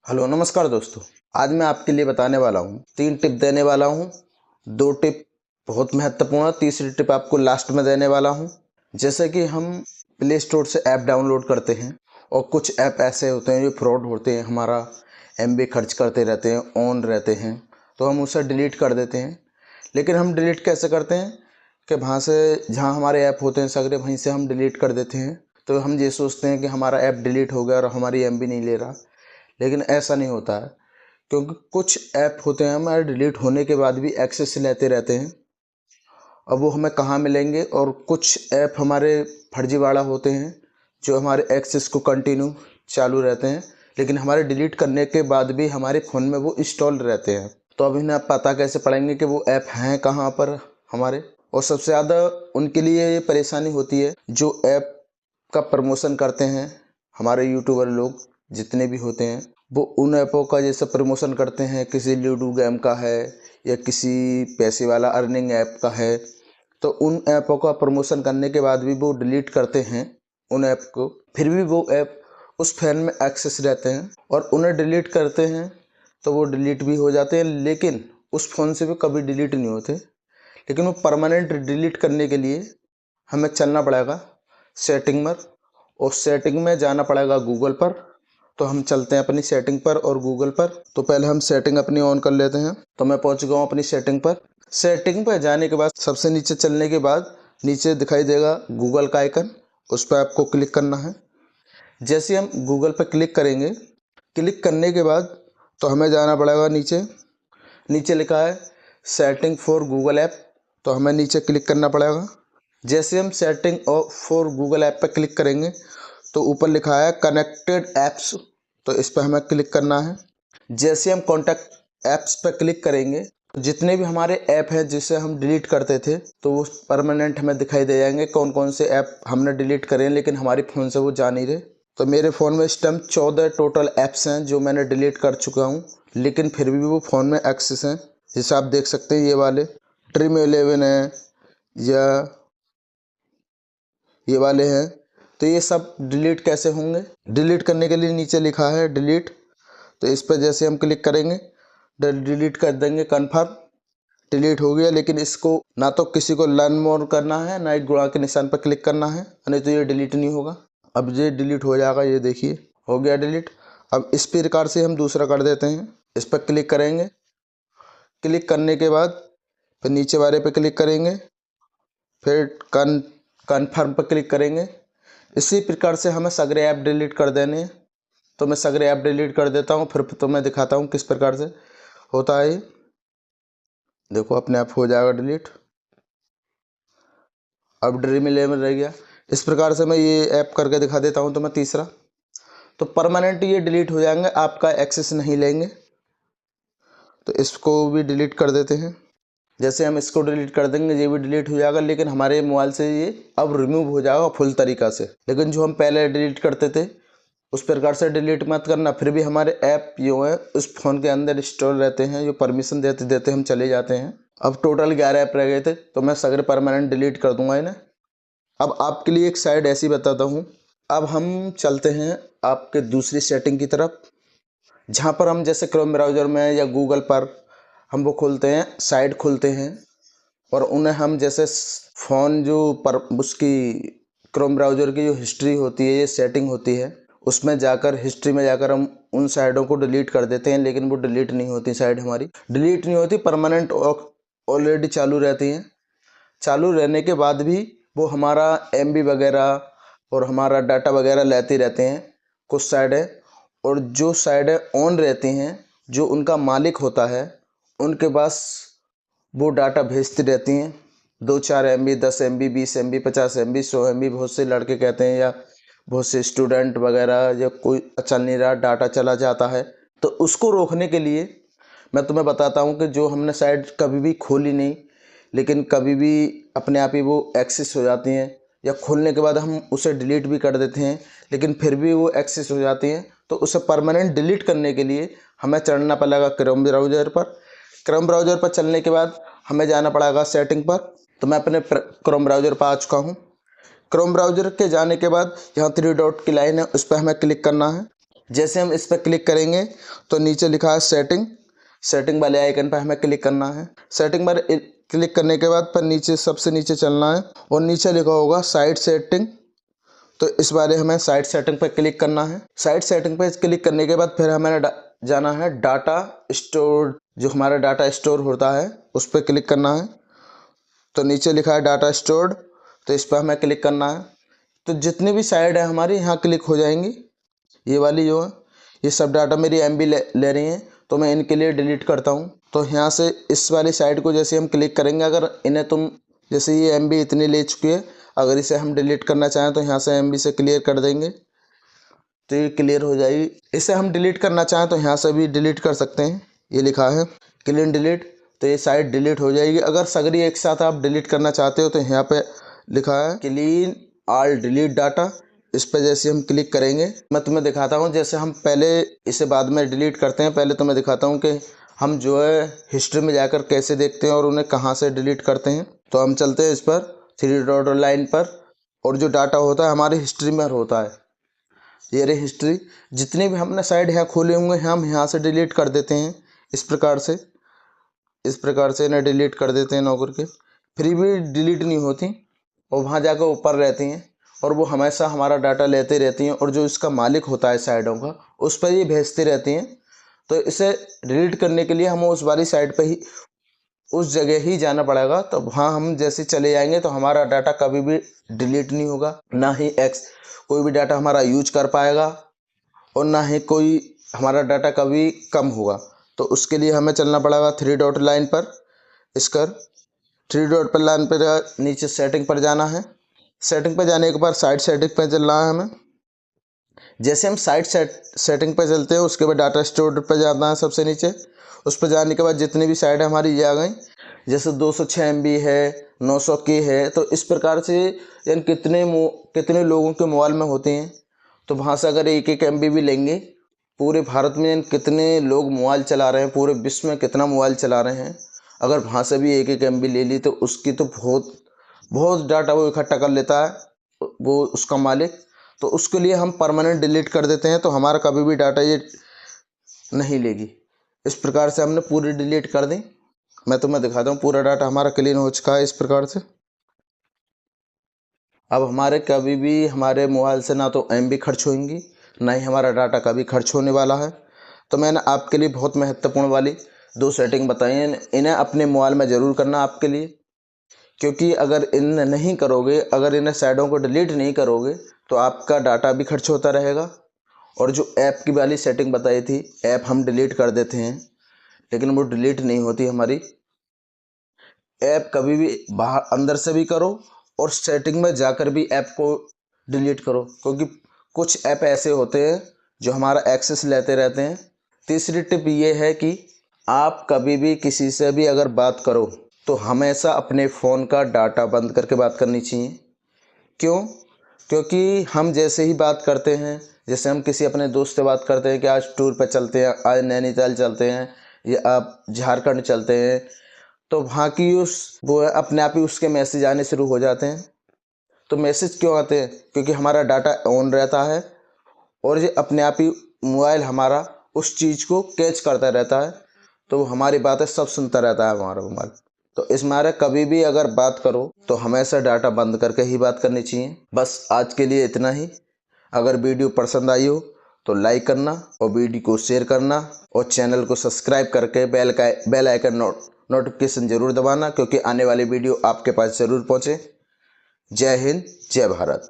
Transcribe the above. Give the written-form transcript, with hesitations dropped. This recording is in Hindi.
हेलो नमस्कार दोस्तों। आज मैं आपके लिए बताने वाला हूँ 3 टिप देने वाला हूँ। 2 टिप बहुत महत्वपूर्ण है, तीसरी टिप आपको लास्ट में देने वाला हूँ। जैसे कि हम प्ले स्टोर से ऐप डाउनलोड करते हैं और कुछ ऐप ऐसे होते हैं जो फ्रॉड होते हैं, हमारा एमबी खर्च करते रहते हैं, ऑन रहते हैं, तो हम उसे डिलीट कर देते हैं। लेकिन हम डिलीट कैसे करते हैं कि वहाँ से जहाँ हमारे ऐप होते हैं सगरे, वहीं से हम डिलीट कर देते हैं। तो हम ये सोचते हैं कि हमारा ऐप डिलीट हो गया और हमारी एमबी नहीं ले रहा, लेकिन ऐसा नहीं होता है। क्योंकि कुछ ऐप होते हैं हमारे डिलीट होने के बाद भी एक्सेस लेते रहते हैं। अब वो हमें कहाँ मिलेंगे? और कुछ ऐप हमारे फर्जीवाड़ा होते हैं जो हमारे एक्सेस को कंटिन्यू चालू रहते हैं, लेकिन हमारे डिलीट करने के बाद भी हमारे फ़ोन में वो इंस्टॉल रहते हैं। तो अब इन्हें आप पता कैसे पड़ेंगे कि वो ऐप हैं कहाँ पर हमारे? और सबसे ज़्यादा उनके लिए ये परेशानी होती है जो ऐप का प्रमोशन करते हैं। हमारे यूट्यूबर लोग जितने भी होते हैं वो उन ऐपों का जैसे प्रमोशन करते हैं, किसी लूडो गेम का है या किसी पैसे वाला अर्निंग ऐप का है, तो उन ऐपों का प्रमोशन करने के बाद भी वो डिलीट करते हैं उन ऐप को। फिर भी वो ऐप उस फ़ोन में एक्सेस रहते हैं और उन्हें डिलीट करते हैं तो वो डिलीट भी हो जाते हैं, लेकिन उस फ़ोन से भी कभी डिलीट नहीं होते। लेकिन वो परमानेंट डिलीट करने के लिए हमें चलना पड़ेगा सेटिंग में, और सेटिंग में जाना पड़ेगा गूगल पर। तो हम चलते हैं अपनी सेटिंग पर और गूगल पर। तो पहले हम सेटिंग अपनी ऑन कर लेते हैं। तो मैं पहुंच गया हूँ अपनी सेटिंग पर। सेटिंग पर जाने के बाद सबसे नीचे चलने के बाद नीचे दिखाई देगा गूगल का आइकन, उस पर आपको क्लिक करना है। जैसे हम गूगल पर क्लिक करेंगे, क्लिक करने के बाद तो हमें जाना पड़ेगा नीचे। नीचे लिखा है सेटिंग फॉर गूगल ऐप, तो हमें नीचे क्लिक करना पड़ेगा। जैसे हम सेटिंग फॉर गूगल ऐप पर क्लिक करेंगे तो ऊपर लिखा है कनेक्टेड ऐप्स, तो इस पर हमें क्लिक करना है। जैसे हम कॉन्टैक्ट ऐप्स पर क्लिक करेंगे तो जितने भी हमारे ऐप हैं जिसे हम डिलीट करते थे तो वो परमानेंट हमें दिखाई दे जाएंगे, कौन कौन से ऐप हमने डिलीट करे हैं लेकिन हमारे फ़ोन से वो जा नहीं रहे। तो मेरे फ़ोन में इस टाइम 14 टोटल ऐप्स हैं जो मैंने डिलीट कर चुका हूँ, लेकिन फिर भी वो फ़ोन में एक्सेस हैं। जैसे आप देख सकते हैं ये वाले ड्रीम 11 है या ये वाले हैं। तो ये सब डिलीट कैसे होंगे? डिलीट करने के लिए नीचे लिखा है डिलीट, तो इस पर जैसे हम क्लिक करेंगे डिलीट कर देंगे, कन्फर्म डिलीट हो गया। लेकिन इसको ना तो किसी को लर्न मोर करना है, ना एक गुणा के निशान पर क्लिक करना है, नहीं तो ये डिलीट नहीं होगा। अब ये डिलीट हो जाएगा, ये देखिए हो गया डिलीट। अब इस प्रकार से हम दूसरा कर देते हैं। इस पर क्लिक करेंगे, क्लिक करने के बाद फिर नीचे वाले पे क्लिक करेंगे, फिर कन्फर्म पर क्लिक करेंगे। इसी प्रकार से हमें सगरे ऐप डिलीट कर देने हैं। तो मैं सगरे ऐप डिलीट कर देता हूँ, फिर तो मैं दिखाता हूँ किस प्रकार से होता है। देखो अपने आप हो जाएगा डिलीट। अब ड्रीम 11 रह गया। इस प्रकार से मैं ये ऐप करके दिखा देता हूँ। तो मैं तीसरा, तो परमानेंट ये डिलीट हो जाएंगे, आपका एक्सेस नहीं लेंगे। तो इसको भी डिलीट कर देते हैं। जैसे हम इसको डिलीट कर देंगे ये भी डिलीट हो जाएगा, लेकिन हमारे मोबाइल से ये अब रिमूव हो जाएगा फुल तरीक़ा से। लेकिन जो हम पहले डिलीट करते थे उस प्रकार से डिलीट मत करना, फिर भी हमारे ऐप जो है उस फ़ोन के अंदर इंस्टॉल रहते हैं, जो परमिशन देते देते हम चले जाते हैं। अब टोटल 11 ऐप रह गए थे, तो मैं सगरे परमानेंट डिलीट कर दूंगा इन्हें। अब आपके लिए एक साइड ऐसी बताता हूँ। अब हम चलते हैं आपके दूसरी सेटिंग की तरफ, जहाँ पर हम जैसे क्रोम ब्राउज़र में या गूगल पर हम वो खोलते हैं, साइट खोलते हैं, और उन्हें हम जैसे फ़ोन जो पर उसकी क्रोम ब्राउज़र की जो हिस्ट्री होती है, ये सेटिंग होती है, उसमें जाकर हिस्ट्री में जाकर हम उन साइटों को डिलीट कर देते हैं। लेकिन वो डिलीट नहीं होती, साइट हमारी डिलीट नहीं होती, परमानेंट ऑलरेडी चालू रहती हैं। चालू रहने के बाद भी वो हमारा एमबी वगैरह और हमारा डाटा वगैरह लेते रहते हैं कुछ साइडें। और जो साइडें ऑन रहती हैं, जो उनका मालिक होता है, उनके पास वो डाटा भेजती रहती हैं। 2-4 MB, 10 MB, 20 MB, 50 MB, 100 MB। बहुत से लड़के कहते हैं या बहुत से स्टूडेंट वगैरह, या कोई चल नहीं रहा डाटा चला जाता है, तो उसको रोकने के लिए मैं तुम्हें बताता हूँ कि जो हमने साइट कभी भी खोली नहीं, लेकिन कभी भी अपने आप ही वो एक्सेस हो जाती हैं, या खोलने के बाद हम उसे डिलीट भी कर देते हैं लेकिन फिर भी वो एक्सेस हो जाती हैं, तो उसे परमानेंट डिलीट करने के लिए हमें चढ़ना पड़ेगा क्रोम ब्राउज़र पर। क्रोम ब्राउज़र पर चलने के बाद हमें जाना पड़ेगा सेटिंग पर। तो मैं अपने क्रोम ब्राउज़र पर आ चुका हूँ। क्रोम ब्राउज़र के जाने के बाद यहाँ 3 डॉट की लाइन है, उस पर हमें क्लिक करना है। जैसे हम इस पर क्लिक करेंगे तो नीचे लिखा है सेटिंग, सेटिंग वाले आइकन पर हमें क्लिक करना है। सेटिंग पर क्लिक करने के बाद पर नीचे सबसे नीचे चलना है और नीचे लिखा होगा साइट सेटिंग, तो इस बारे हमें साइट सेटिंग पर क्लिक करना है। साइट सेटिंग पर क्लिक करने के बाद फिर हमें जाना है डाटा स्टोर, जो हमारा डाटा स्टोर होता है उस पर क्लिक करना है। तो नीचे लिखा है डाटा स्टोर्ड, तो इस पर हमें क्लिक करना है। तो जितनी भी साइट है हमारी यहाँ क्लिक हो जाएंगी। ये वाली जो है ये सब डाटा मेरी MB ले रही हैं, तो मैं इनके लिए डिलीट करता हूँ। तो यहाँ से इस वाली साइट को जैसे हम क्लिक करेंगे, अगर इन्हें जैसे ये MB इतनी ले चुकी है, अगर इसे हम डिलीट करना चाहें तो यहाँ से MB से क्लियर कर देंगे तो ये क्लियर हो जाएगी। इसे हम डिलीट करना चाहें तो यहाँ से भी डिलीट कर सकते हैं। ये लिखा है क्लीन डिलीट, तो ये साइट डिलीट हो जाएगी। अगर सगरी एक साथ आप डिलीट करना चाहते हो तो यहाँ पे लिखा है क्लीन ऑल डिलीट डाटा, इस पर जैसे हम क्लिक करेंगे मैं तुम्हें दिखाता हूँ। जैसे हम पहले इसे बाद में डिलीट करते हैं, पहले तुम्हें दिखाता हूँ कि हम जो है हिस्ट्री में जाकर कैसे देखते हैं और उन्हें कहाँ से डिलीट करते हैं। तो हम चलते हैं इस पर 3 डॉट लाइन पर, और जो डाटा होता है हमारी हिस्ट्री में होता है, ये रही हिस्ट्री। जितने भी हमने साइट यहाँ खोले होंगे हम यहाँ से डिलीट कर देते हैं। इस प्रकार से इन्हें डिलीट कर देते हैं नौकर के। फिर भी डिलीट नहीं होती और वहाँ जाकर ऊपर रहती हैं और वो हमेशा हमारा डाटा लेते रहती हैं, और जो इसका मालिक होता है साइटों का उस पर ये भेजती रहती हैं। तो इसे डिलीट करने के लिए हमें उस वाली साइट पर ही उस जगह ही जाना पड़ेगा। तो वहाँ हम जैसे चले जाएंगे तो हमारा डाटा कभी भी डिलीट नहीं होगा, ना ही कोई भी डाटा हमारा यूज कर पाएगा और ना ही कोई हमारा डाटा कभी कम होगा। तो उसके लिए हमें चलना पड़ेगा 3 डॉट लाइन पर, इसकर 3 डॉट पर लाइन पर नीचे सेटिंग पर जाना है। सेटिंग पर जाने के बाद साइट सेटिंग पर चलना है हमें। जैसे हम साइट सेटिंग पर चलते हैं उसके बाद डाटा स्टोर पर जाना है सबसे नीचे। उस पर जाने के बाद जितनी भी साइट है हमारी ये आ गई, जैसे 206 MB है, 900 की है। तो इस प्रकार से यानी कितने लोगों के मोबाइल में होते हैं। तो वहाँ से अगर 1-1 MB भी लेंगे, पूरे भारत में कितने लोग मोबाइल चला रहे हैं, पूरे विश्व में कितना मोबाइल चला रहे हैं, अगर वहाँ से भी 1-1 MB ले ली तो उसकी तो बहुत डाटा वो इकट्ठा कर लेता है वो उसका मालिक। तो उसके लिए हम परमानेंट डिलीट कर देते हैं, तो हमारा कभी भी डाटा ये नहीं लेगी। इस प्रकार से हमने पूरी डिलीट कर दी। मैं तुम्हें दिखाता हूँ पूरा डाटा हमारा क्लीन हो चुका है इस प्रकार से। अब हमारे कभी भी हमारे मोबाइल से ना तो MB खर्च होंगी, ना ही हमारा डाटा कभी खर्च होने वाला है। तो मैंने आपके लिए बहुत महत्वपूर्ण वाली 2 सेटिंग बताई हैं, इन्हें अपने मोबाइल में ज़रूर करना आपके लिए, क्योंकि अगर इन्हें नहीं करोगे, अगर इन्हें साइडों को डिलीट नहीं करोगे तो आपका डाटा भी खर्च होता रहेगा। और जो ऐप की वाली सेटिंग बताई थी, ऐप हम डिलीट कर देते हैं लेकिन वो डिलीट नहीं होती हमारी। ऐप कभी भी बाहर अंदर से भी करो और सेटिंग में जाकर भी ऐप को डिलीट करो, क्योंकि कुछ ऐप ऐसे होते हैं जो हमारा एक्सेस लेते रहते हैं। तीसरी टिप ये है कि आप कभी भी किसी से भी अगर बात करो तो हमेशा अपने फ़ोन का डाटा बंद करके बात करनी चाहिए। क्यों? क्योंकि हम जैसे ही बात करते हैं, जैसे हम किसी अपने दोस्त से बात करते हैं कि आज टूर पर चलते हैं, आज नैनीताल चलते हैं या आप झारखंड चलते हैं, तो वहाँ की वो अपने आप ही उसके मैसेज आने शुरू हो जाते हैं। तो मैसेज क्यों आते हैं? क्योंकि हमारा डाटा ऑन रहता है और ये अपने आप ही मोबाइल हमारा उस चीज़ को कैच करता रहता है, तो हमारी बातें सब सुनता रहता है हमारा मोबाइल। तो इस मारे कभी भी अगर बात करो तो हमेशा डाटा बंद करके ही बात करनी चाहिए। बस आज के लिए इतना ही। अगर वीडियो पसंद आई हो तो लाइक करना और वीडियो को शेयर करना और चैनल को सब्सक्राइब करके बेल आइकन नोटिफिकेशन ज़रूर दबाना, क्योंकि आने वाली वीडियो आपके पास ज़रूर पहुँचे। जय हिंद, जय भारत।